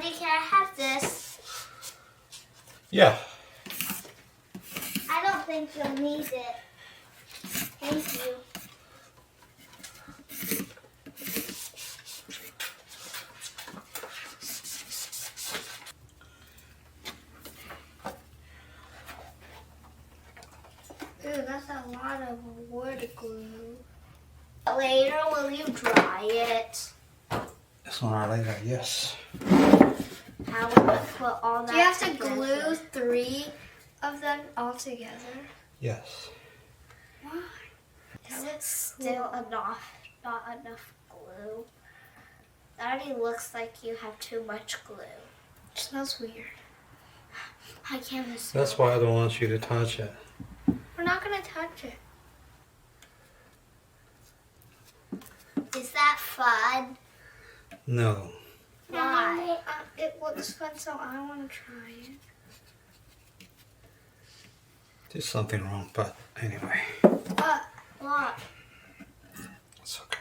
Daddy, can I have this? Yeah. I don't think you'll need it. Thank you. Ooh, that's a lot of wood glue. Later, will you dry it? Sooner or later, yes. How will you put all that Do you have to together? glue 3 of them all together? Yes. Why? Is it still enough? Not enough glue? That already looks like you have too much glue. It smells weird. I can't even smell That's why I don't want you to touch it. We're not gonna touch it. it. Is that fun? No. Why? It looks fun, so I want to try it. There's something wrong, but anyway. What? It's okay.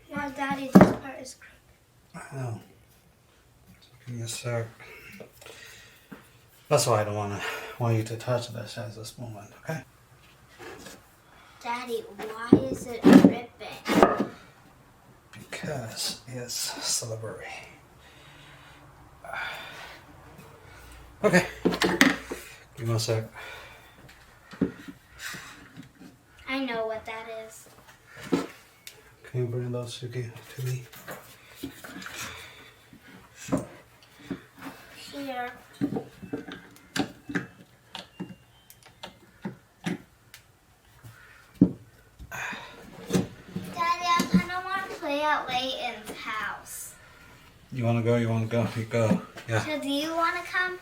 Yeah, Daddy, this part is crooked. I know. Give me a sec. That's why I don't want you to touch this at this moment, okay? Daddy, why is it ripping? Because it's slippery. Okay. Give me a sec. I know what that is. Can you bring those to me? Here. Daddy, I kind of want to play at Layton's house. You want to go? You want to go? You go. Yeah. So do you want to come?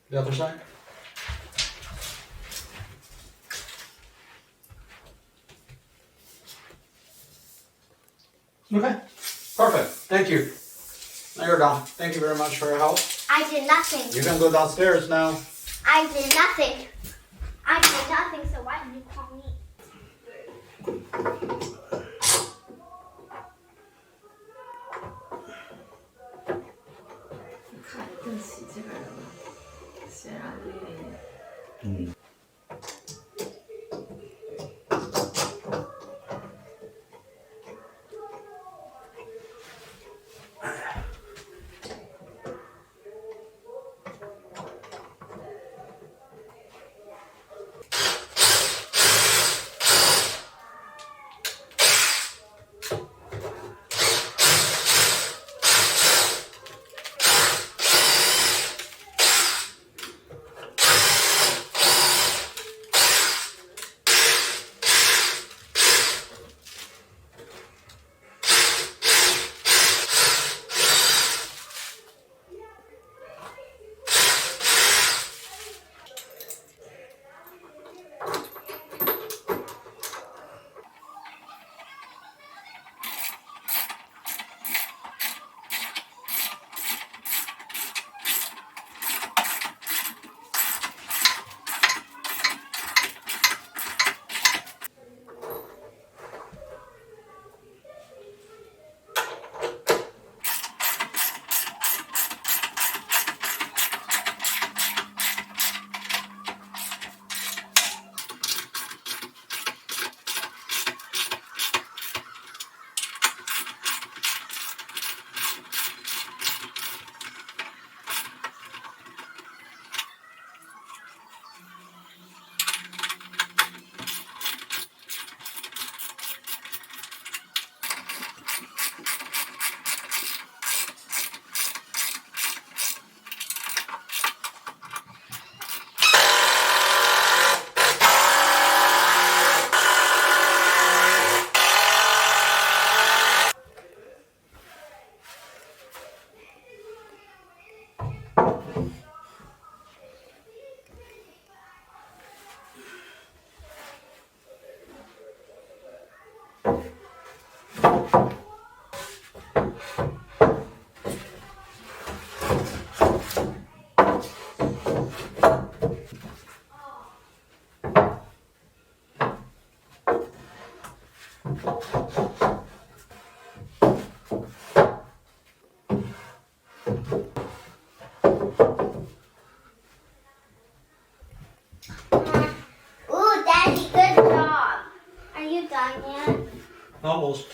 The other side. Okay, perfect. Thank you. Now you're done. Thank you very much for your help. I did nothing. You can go downstairs now. I did nothing. I did nothing, so why did you call me? 看着更起劲儿了，显然力。嗯。Ooh, Daddy, good job. Are you done yet? Almost.